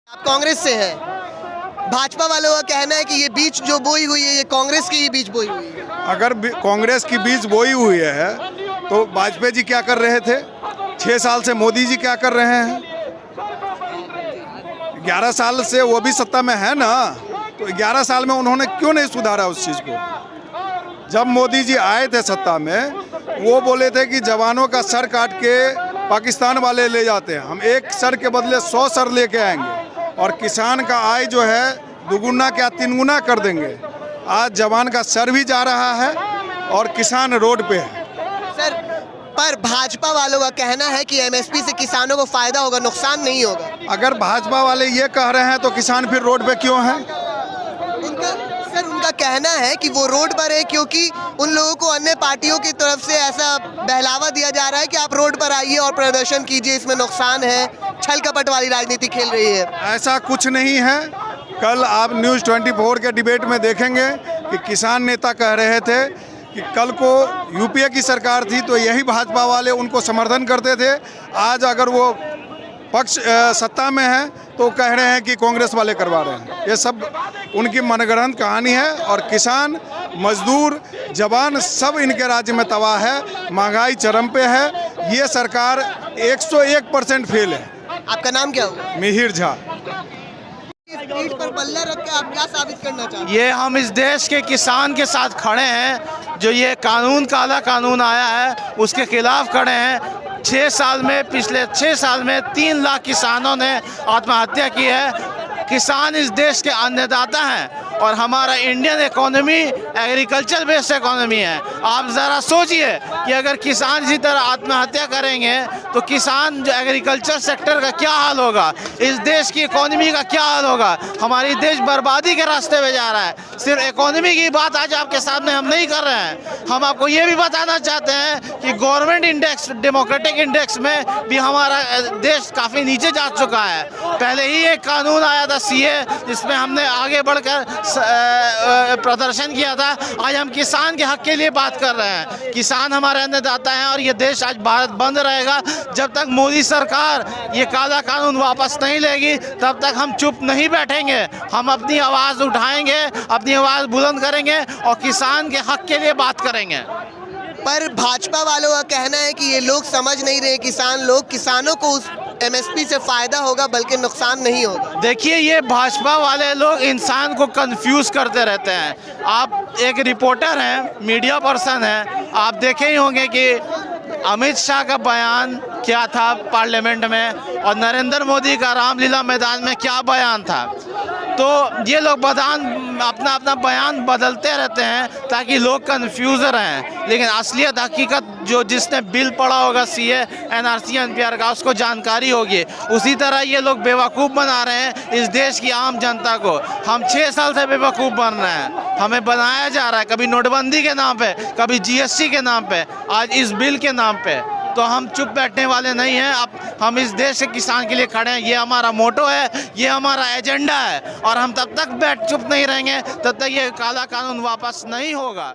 आप कांग्रेस से हैं। भाजपा वालों का कहना है कि ये बीज जो बोई हुई है ये कांग्रेस की ही बीज बोई हुई है। अगर कांग्रेस की बीज बोई हुई है तो वाजपेयी जी क्या कर रहे थे? 6 साल से मोदी जी क्या कर रहे हैं? 11 साल से वो भी सत्ता में है ना, तो 11 साल में उन्होंने क्यों नहीं सुधारा उस चीज़ को? जब मोदी जी आए थे सत्ता में, वो बोले थे कि जवानों का सर काट के पाकिस्तान वाले ले जाते हैं, हम एक सर के बदले 100 सर लेके आएंगे और किसान का आय जो है दुगुना क्या 3 गुना कर देंगे। आज जवान का सर भी जा रहा है और किसान रोड पे है। सर, पर भाजपा वालों का कहना है कि एमएसपी से किसानों को फायदा होगा, नुकसान नहीं होगा। अगर भाजपा वाले ये कह रहे हैं तो किसान फिर रोड पे क्यों हैं? उनका कहना है कि वो रोड पर है क्योंकि उन लोगों को अन्य पार्टियों की तरफ से ऐसा बहलावा दिया जा रहा है कि आप रोड पर आइए और प्रदर्शन कीजिए, इसमें नुकसान है, छल कपट वाली राजनीति खेल रही है। ऐसा कुछ नहीं है। कल आप न्यूज़ 24 के डिबेट में देखेंगे कि किसान नेता कह रहे थे कि कल को यूपीए की सरकार थी तो यही भाजपा वाले उनको समर्थन करते थे। आज अगर वो पक्ष सत्ता में है तो कह रहे हैं कि कांग्रेस वाले करवा रहे हैं। ये सब उनकी मनगढ़ंत कहानी है और किसान, मजदूर, जवान सब इनके राज्य में तबाह है। महंगाई चरम पे है। ये सरकार 101% फेल है। आपका नाम क्या होगा? मिहिर झा। पीठ पर पल्ला रख के आप क्या साबित करना चाहते हैं? ये हम इस देश के किसान के साथ खड़े हैं। जो ये कानून, काला कानून आया है, उसके खिलाफ खड़े हैं। 6 साल में, पिछले 6 साल में 3 लाख किसानों ने आत्महत्या की है। किसान इस देश के अन्नदाता हैं और हमारा Indian economy agriculture based economy है। आप ज़रा सोचिए कि अगर किसान इसी तरह आत्महत्या करेंगे तो किसान जो एग्रीकल्चर सेक्टर का क्या हाल होगा, इस देश की इकोनॉमी का क्या हाल होगा। हमारी देश बर्बादी के रास्ते पे जा रहा है। सिर्फ इकोनॉमी की बात आज आपके सामने हम नहीं कर रहे हैं, हम आपको ये भी बताना चाहते हैं कि गवर्नमेंट इंडेक्स, डेमोक्रेटिक इंडेक्स में भी हमारा देश काफ़ी नीचे जा चुका है। पहले ही एक कानून आया था सीए, जिसमें हमने आगे बढ़कर प्रदर्शन किया था। आज हम किसान के हक के लिए बात कर रहे हैं। किसान हमारे अन्नदाता हैं और ये देश आज भारत बंद रहेगा जब तक मोदी सरकार ये काला कानून वापस नहीं लेगी, तब तक हम चुप नहीं बैठेंगे। हम अपनी आवाज़ उठाएंगे, अपनी आवाज़ बुलंद करेंगे और किसान के हक के लिए बात करेंगे। पर भाजपा वालों का कहना है कि ये लोग समझ नहीं रहे, किसानों को उस एमएसपी से फायदा होगा बल्कि नुकसान नहीं होगा। देखिए, ये भाजपा वाले लोग इंसान को कंफ्यूज करते रहते हैं। आप एक रिपोर्टर हैं, मीडिया पर्सन हैं, आप देखे ही होंगे कि अमित शाह का बयान क्या था पार्लियामेंट में और नरेंद्र मोदी का रामलीला मैदान में क्या बयान था। तो ये लोग अपना बयान बदलते रहते हैं ताकि लोग कंफ्यूज रहें, लेकिन असलियत हकीकत जो जिसने बिल पढ़ा होगा सीए, एनआरसी, एनपीआर का, उसको जानकारी होगी। उसी तरह ये लोग बेवकूफ़ बना रहे हैं इस देश की आम जनता को। हम 6 साल से बेवकूफ़ बन रहे हैं, हमें बनाया जा रहा है, कभी नोटबंदी के नाम पे, कभी जीएसटी के नाम पे, आज इस बिल के नाम पे। तो हम चुप बैठने वाले नहीं हैं। अब हम इस देश के किसान के लिए खड़े हैं, ये हमारा मोटो है, ये हमारा एजेंडा है और हम तब तक चुप नहीं रहेंगे तब तक ये काला कानून वापस नहीं होगा।